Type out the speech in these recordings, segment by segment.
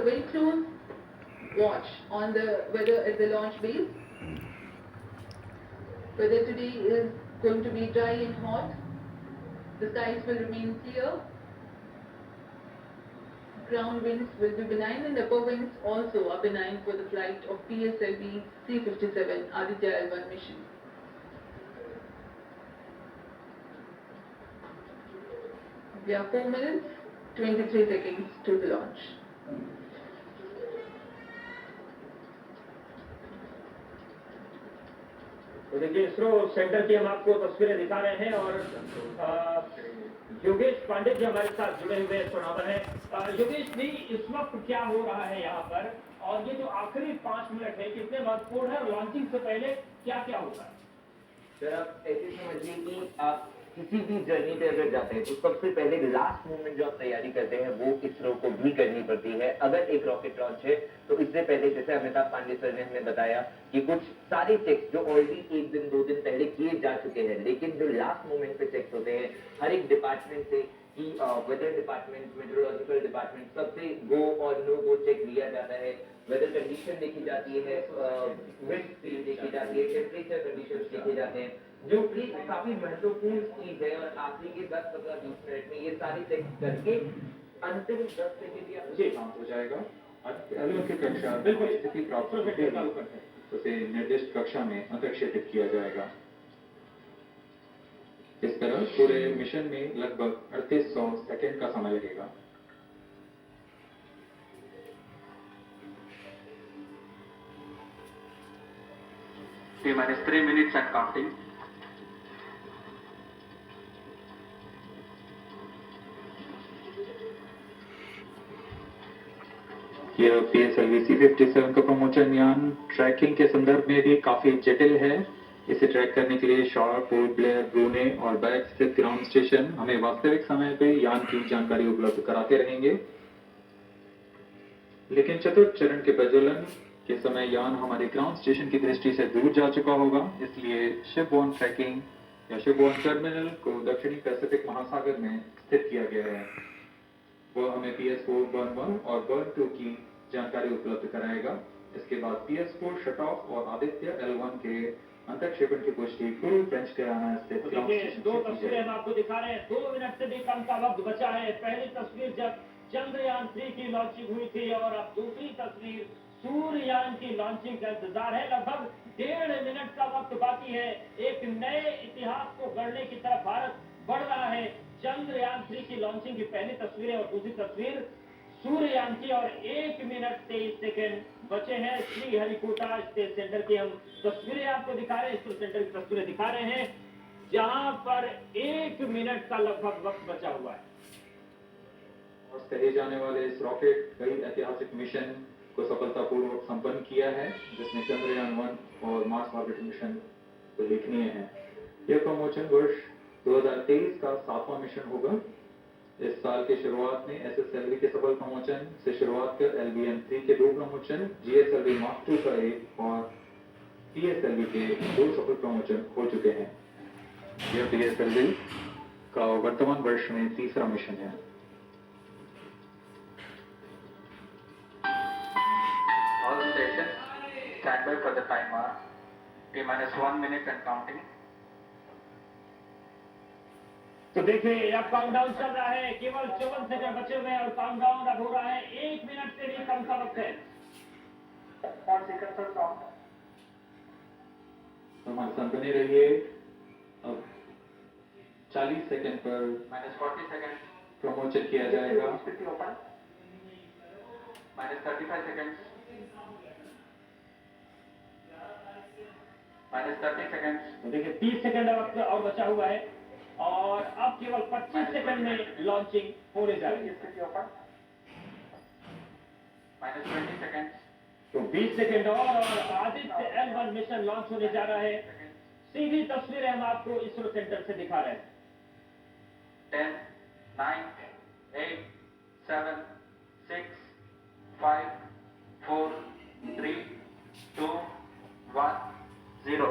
very close watch on the weather at the launch base. Weather today is going to be dry and hot. The skies will remain clear. Ground winds will be benign and upper winds also are benign for the flight of PSLV C-57 Aditya L1 mission. We have 4 minutes, 23 seconds to the launch. तो देखिए ISRO centre की हम आपको तस्वीरें दिखा रहे हैं और योगेश पांडे जी हमारे साथ जुड़े हुए सुनावर हैं। योगेश जी, इस वक्त क्या हो रहा है यहाँ पर और ये जो आखिरी 5 मिनट है कितने महत्वपूर्ण है और लॉन्चिंग से पहले क्या क्या होगा? सर, आप ऐसे समझिए कि आप किसी भी जर्नी पे अगर जाते हैं तो सबसे पहले लास्ट मोमेंट जो आप तैयारी करते हैं वो इसरो को भी करनी पड़ती है। अगर एक रॉकेट लॉन्च है तो इससे पहले जैसे अमिताभ पांडे सर ने हमें बताया कि कुछ सारे चेक्स जो ऑलरेडी 1 दिन 2 दिन पहले किए जा चुके हैं, लेकिन जो लास्ट मोमेंट पे चेक्स होते हैं हर एक डिपार्टमेंट से कि वेदर डिपार्टमेंट, मेट्रोलॉजिकल डिपार्टमेंट, सबसे गो और नो गो चेक लिया जाता है। वेदर कंडीशन देखी जाती है, विंड स्पीड देखी जाती है, टेम्परेचर कंडीशन देखे जाते हैं, जो कि काफी महत्वपूर्ण चीज है। और आखिरी के 10-15-20 मिनट में ये सारी चेक करके अंतिम 10 सेकंड या शांत हो जाएगा। एलवन की कक्षा बिल्कुल स्थिति प्राप्त होते उसे निर्दिष्ट कक्षा में अंतरक्षेपित किया जाएगा। इस तरह पूरे मिशन में लगभग 3800 सेकेंड का समय लगेगा। T-3 minutes and counting. यह PSLV C-57 का प्रमोशन यान ट्रैकिंग के संदर्भ में भी काफी जटिल है। इसे ट्रैक करने के लिए शॉर्ट, पोर्ट ब्लेयर, ब्रूने और बैग स्थित ग्राउंड स्टेशन हमें वास्तविक समय पे यान की जानकारी उपलब्ध कराते रहेंगे। लेकिन चतुर्थ चरण के प्रज्वलन के समय यान हमारे ग्राउंड स्टेशन की दृष्टि से दूर जा चुका होगा, इसलिए शिपबोर्न ट्रैकिंग या शिपबोर्न टर्मिनल को दक्षिणी पैसिफिक महासागर में स्थित किया गया है। वह हमें PS4 बर्न 1 और बर्न 2 की जानकारी उपलब्ध कराएगा। इसके बाद PS4 शट ऑफ और आदित्य L1 के अंतरक्षेपण की पुष्टि पूर्व फ्रेंच गयाना स्थित दो तस्वीरें हम आपको दिखा रहे हैं। 2 मिनट से भी कम का वक्त बचा है। पहली तस्वीर जब चंद्रयान 3 की लॉन्चिंग हुई थी और अब दूसरी तस्वीर सूर्ययान की लॉन्चिंग का इंतजार है। लगभग 1.5 मिनट का वक्त बाकी है। एक नए इतिहास को गढ़ने की तरफ भारत बढ़ रहा है। चंद्रयान 3 की लॉन्चिंग की पहली तस्वीर और दूसरी तस्वीर सूर्ययान की और 1 मिनट 23 सेकेंड बचे हैं। श्रीहरिकोटा स्पेस सेंटर की हम तस्वीरें आपको दिखा रहे हैं, इसरो सेंटर की तस्वीरें दिखा रहे हैं जहां पर 1 मिनट का लगभग वक्त बचा हुआ है। और कहे जाने वाले इस रॉकेट कई ऐतिहासिक मिशन को सफलतापूर्वक संपन्न किया है, जिसमें चंद्रयान 1 और मार्स ऑर्बिटर मिशन उल्लेखनीय है। यह प्रमोशन वर्ष 2023 का 7वां मिशन होगा। इस साल की शुरुआत में SSLV के सफल प्रमोशन से शुरुआत कर LVM-3 के 2 प्रमोशन, GSLV Mark II का 1 और PSLV के 2 सफल प्रमोशन हो चुके हैं। यह PSLV का वर्तमान वर्ष में 3रा मिशन है। All stations stand by for the timer. T-1 minute and counting. तो देखिए अब काउंटडाउन चल रहा है। केवल 54 सेकंड बचे हुए हैं और काउंटडाउन अब हो रहा है। 1 मिनट से भी कम का वक्त है। हमारे साथ बने रहिए। अब 40 सेकंड पर -40 seconds. प्रमोशन किया जाएगा। -35 seconds. -30 seconds. तो देखिए 30 सेकंड वक्त और बचा हुआ है और अब केवल 25 सेकंड में लॉन्चिंग होने जा रही है। -20 seconds. तो 20 सेकंड और आदित्य L1 मिशन लॉन्च होने जा रहा है। सीधी तस्वीरें हम आपको इसरो सेंटर से दिखा रहे हैं। 10, 9, 8, 7, 6, 5, 4, 3, 2, 1, 0.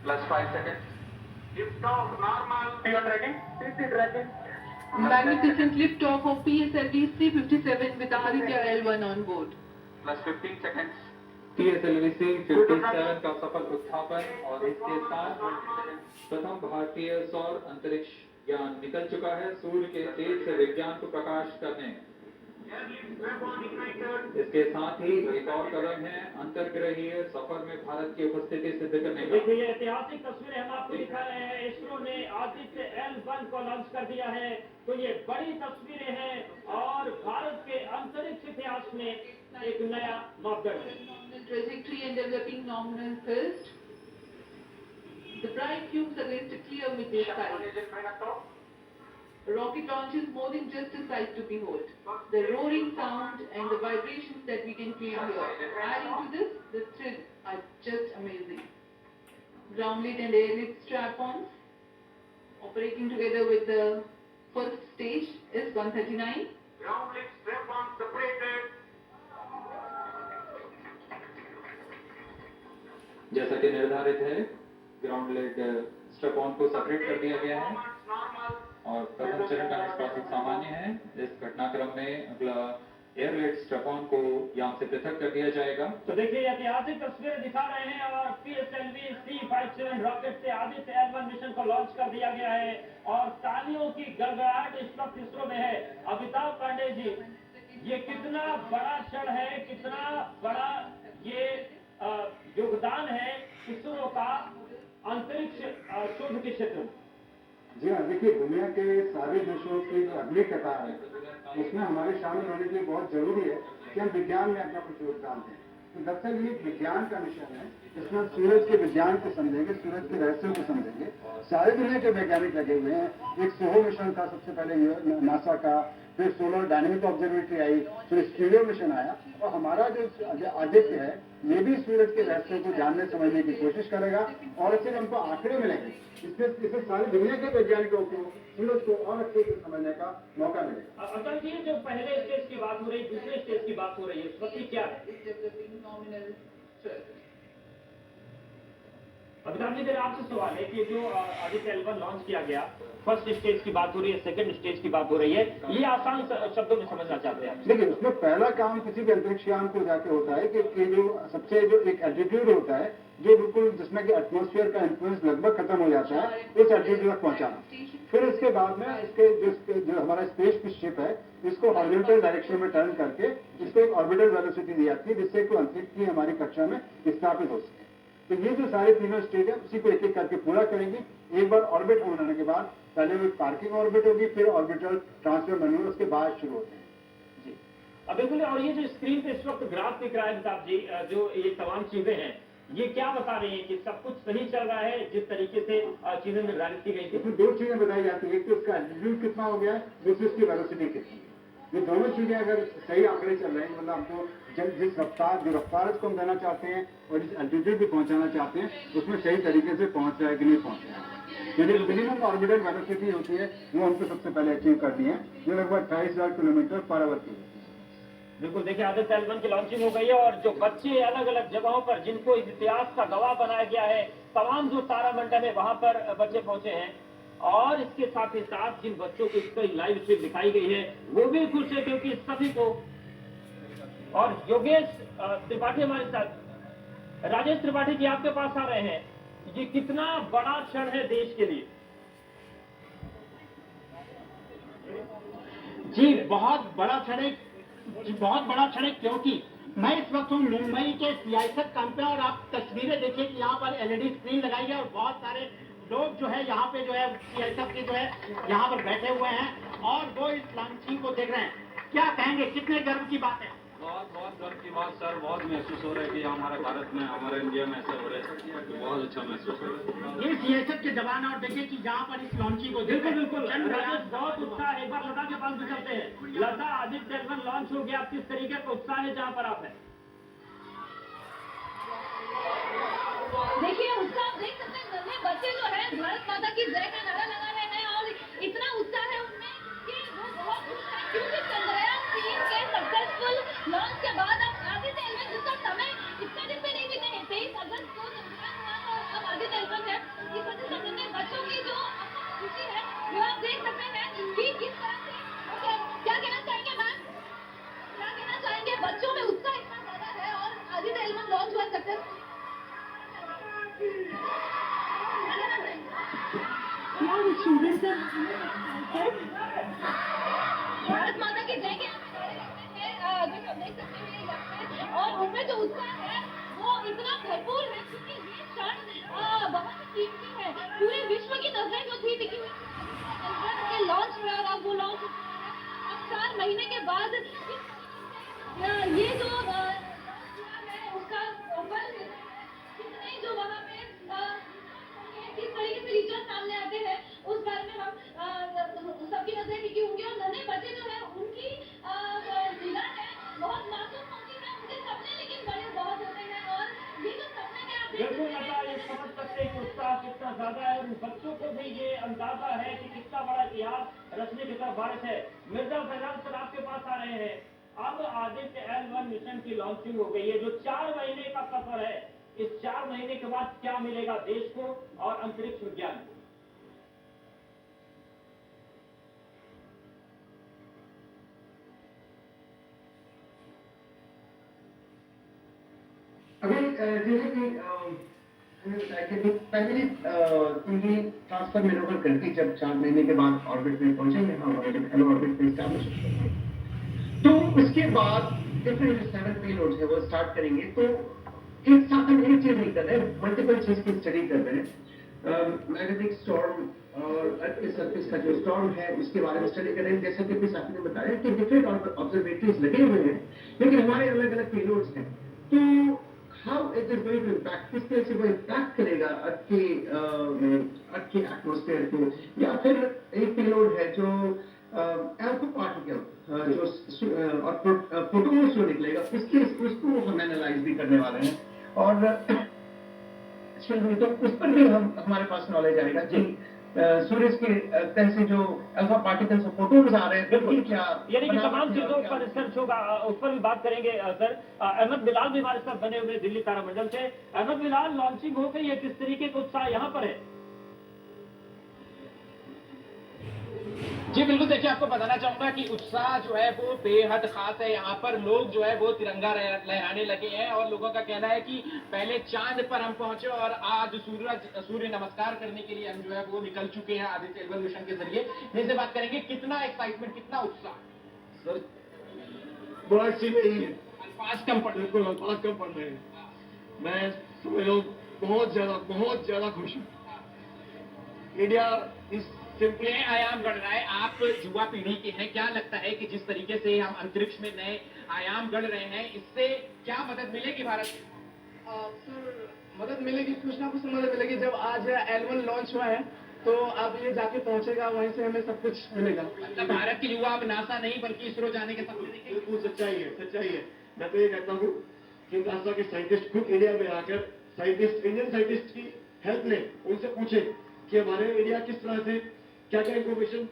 +5 seconds. Lift off normal. You are tracking? 3 tracking. Magnificent liftoff of PSLV C-57 with Aditya L1 on board. Plus 15 seconds. PSLV C-57 का सफल उत्थापन और इसके साथ प्रथम भारतीय सौर अंतरिक्ष यान निकल चुका है सूर्य के तेज से विज्ञान को प्रकाश करने। इसके साथ ही एक और कदम है अंतर्ग्रहीय सफर में भारत की उपस्थिति सिद्ध करने का। देखिए ये ऐतिहासिक तस्वीरें हम आपको दिखा रहे हैं। इसरो ने आदित्य L1 को लॉन्च कर दिया है, तो ये बड़ी तस्वीरें हैं और भारत के अंतरिक्ष इतिहास में एक नया मापदंड है। Nominal trajectory and developing nominal thrust. The bright cubes against a clear midday sky. Rocket launch is more than just a sight to behold. The roaring sound and the vibrations that we can feel here. Adding to this, the thrills are just amazing. Groundlit and airlit strap-ons operating together with the first stage is 139. Groundlit strap-on separated. जैसा कि निर्धारित है ग्राउंडलेट strap on को separate कर दिया गया है और प्रथम चरण का निष्कासित सामान्य है। इस घटनाक्रम में अगला एयरलेट स्ट्रैप ऑन को यहाँ से पृथक कर दिया जाएगा। तो देखिए ऐतिहासिक तस्वीरें दिखा रहे हैं और PSLV C-57 रॉकेट से आदित्य L1 मिशन को लॉन्च कर दिया गया है और तालियों की गड़गड़ाहट इस वक्त इसरो में है। अमिताभ पांडे जी, ये कितना बड़ा क्षण है, कितना बड़ा ये योगदान है इसरो का अंतरिक्ष शोध के क्षेत्र में। जी हाँ, देखिए दुनिया के सारे देशों की जो अगली कतार है उसमें हमारे शामिल होने के लिए बहुत जरूरी है कि हम विज्ञान में अपना कुछ योगदान दें। तो दरअसल ये विज्ञान का मिशन है, इसमें सूरज के विज्ञान को समझेंगे, सूरज के रहस्यों को समझेंगे। सारे दुनिया के वैज्ञानिक लगे हुए हैं। एक सोहो मिशन था सबसे पहले नासा का, फिर सोलर डायनेमिक ऑब्जर्वेटरी आई, फिर स्टीरियो मिशन आया और हमारा जो आदित्य है ये भी सूरज के रहस्यों को जानने समझने की कोशिश करेगा और फिर हमको आंकड़े मिलेंगे। इससे सारी दुनिया के वैज्ञानिकों को सूरज को और अच्छे से समझने का मौका मिलेगा। अटल जी, जो पहले स्टेज की बात हो रही, दूसरे स्टेज की बात हो रही है, स्थिति क्या है? Developing nominal thrust. Amitabh ji, मेरा आपसे सवाल है कि जो आदित्य L1 लॉन्च किया गया, फर्स्ट स्टेज की बात हो रही है, सेकंड स्टेज की बात हो रही है, ये आसान शब्दों में समझना चाहते हैं। देखिए उसमें पहला काम किसी भी अंतरिक्ष यान को जाके होता है कि जो सबसे जो एक एल्टीट्यूड होता है जो बिल्कुल जिसमें कि एटमॉस्फेयर का इन्फ्लुएंस लगभग खत्म हो जाता है, उस एल्टीट्यूड तक पहुंचाना। फिर इसके बाद में इसके जो हमारा स्पेस शिप है इसको हॉरिजॉन्टल डायरेक्शन में टर्न करके इसको एक ऑर्बिटल वेलोसिटी दी जाती है जिससे कि अंतरिक्ष की हमारी कक्षा में स्थापित हो सके। तो ये जो सारे तीनों स्टेज है उसी को एक एक करके पूरा करेंगे। एक बार ऑर्बिट होने के बाद पहले वो पार्किंग ऑर्बिट होगी, फिर ऑर्बिटल ट्रांसफर मैन्यूवर, उसके बाद शुरू होते हैं। जी अब बिल्कुल, और ये जो स्क्रीन पे इस वक्त ग्राफ दिख रहा है अमिताभ जी, जो ये तमाम चीजें हैं ये क्या बता रही हैं कि सब कुछ सही चल रहा है जिस तरीके से चीजें निर्धारित की गई थी? इसमें दो चीजें बताई जाती है, एक तो उसका एल्टीट्यूड कितना हो गया है, दूसरी उसकी वेलोसिटी कितनी है। ये दोनों चीजें अगर सही आंकड़े चल रहे हैं, मतलब हमको जिस रफ्तार इसको हम देना चाहते हैं और जिस एल्टीट्यूड भी पहुंचाना चाहते हैं उसमें सही तरीके से पहुंच रहा है कि नहीं पहुंच रहा है। जो मिनिमम ऑर्बिटल वेलोसिटी होती है वो हमको सबसे पहले अचीव करनी है, जो लगभग 28,000 किलोमीटर पर आवर की है। बिल्कुल, देखिए आदित्य L1 की लॉन्चिंग हो गई है और जो बच्चे अलग अलग जगहों पर जिनको इस इतिहास का गवाह बनाया गया है, तमाम जो तारामंडल है वहां पर बच्चे पहुंचे हैं और इसके साथ ही साथ जिन बच्चों को इसका लाइव स्ट्रीम दिखाई गई है वो भी खुश है क्योंकि सभी को। और योगेश त्रिपाठी हमारे साथ, राजेश त्रिपाठी जी आपके पास आ रहे हैं, ये कितना बड़ा क्षण है देश के लिए? जी बहुत बड़ा क्षण है, बहुत बड़ा क्षण है क्योंकि मैं इस वक्त हूँ मुंबई के सियासत कैंप पे और आप तस्वीरें देखिए कि यहाँ पर LED स्क्रीन लगाई है और बहुत सारे लोग जो है यहाँ पे जो है सियासत के जो है यहाँ पर बैठे हुए हैं और वो इस लॉन्चिंग को देख रहे हैं। क्या कहेंगे, कितने गर्व की बात है? बहुत गर्व की बात सर, बहुत महसूस हो रहा है कि हमारे भारत में, हमारे इंडिया में ऐसा हो रहा है, तो बहुत अच्छा महसूस हो रहा है। ये सियासत के जवान और देखिए कि यहाँ पर इस लॉन्चिंग को बिल्कुल राजेश, बहुत उत्साह है। एक बार लता के पास भी चलते हैं। लता, आदित्य L1 लॉन्च हो गया, आप किस तरीके का उत्साह है जहाँ पर आप है? देखिए उसका आप देख सकते हैं, नन्हे बच्चे जो है भारत माता की जय का नारा लगा रहे हैं और इतना उत्साह है उनमें कि वो बहुत खुश है क्योंकि चंद्रयान 3 के सक्सेसफुल लॉन्च के बाद अब आदित्य L1 जिसका समय इतने दिन भी नहीं बीते हैं, 23 अगस्त को चंद्रयान हुआ तो अब आदित्य L1 है। इस वजह से नन्हे बच्चों की जो खुशी है वो आप देख सकते हैं कि किस भारत माता की जय के जो सब देख सकते हैं ये लगता है और उनमें जो उत्साह है वो इतना भरपूर है क्योंकि ये क्षण बहुत ही कीमती है। पूरे विश्व की नजरें जो थी टिकी हुई लॉन्च हुआ और अब वो लॉन्च अब 4 महीने के बाद ये जो है उसका फल कितने जो वहाँ पे किस तरीके से रिजल्ट सामने आते हैं उस बारे में हम सबकी नजरें टिकी होंगी और नन्हे बच्चे जो है उनकी निगाह है बहुत मासूम होती है, उनके सपने लेकिन बड़े बहुत होते हैं और ये जो सपने में आप बिल्कुल लता, ये समझ सकते हैं कि उत्साह कितना ज्यादा है। उन बच्चों को भी ये अंदाजा है कि कितना बड़ा इतिहास रचने की तरफ भारत है। मिर्जा फैजान सर आपके पास आ रहे हैं। अब आदित्य L1 मिशन की लॉन्चिंग हो गई है जो 4 महीने का सफर है। इस 4 महीने के बाद क्या मिलेगा देश को और अंतरिक्ष विज्ञान को? अभी जैसे कि पहले उनकी ट्रांसफर मैनोवर करके जब 4 महीने के बाद ऑर्बिट में पहुंचेंगे हम हेलो ऑर्बिट पे स्टैब्लिश करेंगे, तो उसके बाद डिफरेंट 7 पेलोड्स है वो स्टार्ट करेंगे। तो एक साथ हम एक चीज नहीं कर रहे, मल्टीपल चीज की स्टडी कर रहे हैं। मैग्नेटिक स्टॉर्म और अर्थ के सरफेस का जो स्टॉर्म है उसके बारे में स्टडी कर रहे हैं। जैसा कि अभी साथी ने बताया कि डिफरेंट ऑब्जर्वेटरीज लगे हुए हैं लेकिन हमारे अलग अलग पेलोड्स हैं। तो how it is going to impact, किस तरह से वो इम्पैक्ट करेगा अर्थ के एटमॉस्फेयर को, या फिर एक पेलोड है जो एल्फा पार्टिकल जो और प्रोटॉन्स जो निकलेगा उसको हम एनालाइज भी करने वाले हैं और तो उस पर भी हमारे पास नॉलेज आएगा कि सूर्य के तह से जो अल्फा पार्टिकल्स और फोटोन्स आ रहे हैं बिल्कुल क्या, यानी कि तमाम चीजों पर रिसर्च होगा, उस पर भी बात करेंगे। सर अहमद बिलाल भी हमारे साथ बने हुए दिल्ली तारामंडल से। अहमद बिलाल, लॉन्चिंग हो गई है, किस तरीके का उत्साह यहाँ पर है? जी बिल्कुल, देखिए आपको बताना चाहूंगा कि उत्साह जो है वो बेहद खास है। यहाँ पर लोग जो है वो तिरंगा लहराने लगे हैं और लोगों का कहना है कि पहले चांद पर हम पहुंचे और आज सूर्य नमस्कार करने के लिए हम जो है वो निकल चुके हैं आदित्य L1 मिशन के जरिए। इनसे बात करेंगे, कितना एक्साइटमेंट, कितना उत्साह? सर बड़ा चीज नहीं है, अल्फाज कम पड़ बिल्कुल अल्फाज कम पड़ रहे हैं। मैं समझ लो बहुत ज्यादा खुश हूँ। इंडिया इस सिंपली आयाम गढ़ रहा है। आप युवा पीढ़ी के हैं, क्या लगता है कि जिस तरीके से हम अंतरिक्ष में नए आयाम गढ़ रहे हैं इससे क्या मदद मिलेगी भारत को? सर मदद मिलेगी, कुछ ना कुछ मदद मिलेगी। जब आज L1 लॉन्च हुआ है तो अब ये जाके पहुंचेगा, वहीं से हमें सब कुछ मिलेगा। मतलब भारत के युवा अब नासा नहीं बल्कि इसरो जाने के सपने देखेंगे। बिल्कुल सच्चाई है। मैं तो ये कहता हूँ कि नासा के साइंटिस्ट खुद इंडिया में आकर इंडियन साइंटिस्ट की हेल्प लें, उनसे पूछे कि हमारे इंडिया किस तरह से क्या इंफॉर्मेशन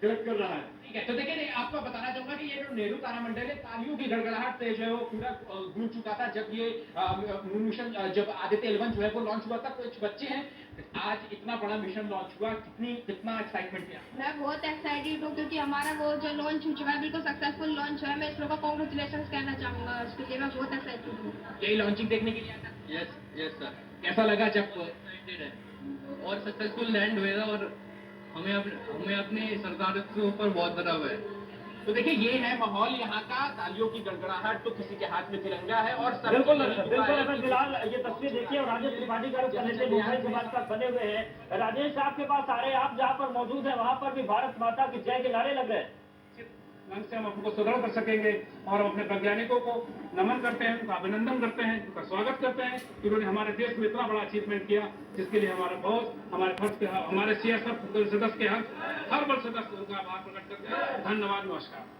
कलेक्ट कर रहा है। ठीक है, तो देखिए आपको बताना चाहूंगा कि ये जो नेहरू तारामंडल है, तालियों की गड़गड़ाहट से जो है वो पूरा गूंज चुका था जब ये मिशन, जब आदित्य L1 जो है वो लॉन्च हुआ था। कुछ बच्चे हैं, आज इतना बड़ा मिशन लॉन्च हुआ, कितना एक्साइटमेंट है? मैं बहुत एक्साइटेड हूँ क्योंकि हमारा वो जो लॉन्च हो चुका है बिल्कुल सक्सेसफुल लॉन्च हुआ है। मैं इसरो का कॉन्ग्रेचुलेशन कहना चाहूंगा, उसके लिए मैं बहुत एक्साइटेड हूँ। यही लॉन्चिंग देखने के लिए आया था? Yes sir. कैसा लगा जब और सक्सेसफुल लैंड हुएगा और हमें अपने सरकार के ऊपर बहुत गर्व है। तो देखिए ये है माहौल यहाँ का, तालियों की गड़गड़ाहट, तो किसी के हाथ में तिरंगा है और बिल्कुल अहमद बिलाल, ये तस्वीर देखिए और राजेश त्रिपाठी का मोबाइल के बाद बने हुए हैं। राजेश आपके पास आ रहे हैं, आप जहाँ पर मौजूद हैं वहाँ पर भी भारत माता की जय के नारे लग रहे हैं। से हम उनको सुदृढ़ कर सकेंगे और अपने वैज्ञानिकों को नमन करते हैं, उनका अभिनंदन करते हैं, उनका स्वागत करते हैं कि उन्होंने हमारे देश में इतना बड़ा अचीवमेंट किया जिसके लिए हमारे फर्ज के हमारे CSF सदस्य के हर बल सदस्य उनका आभार प्रकट करते हैं। धन्यवाद, नमस्कार।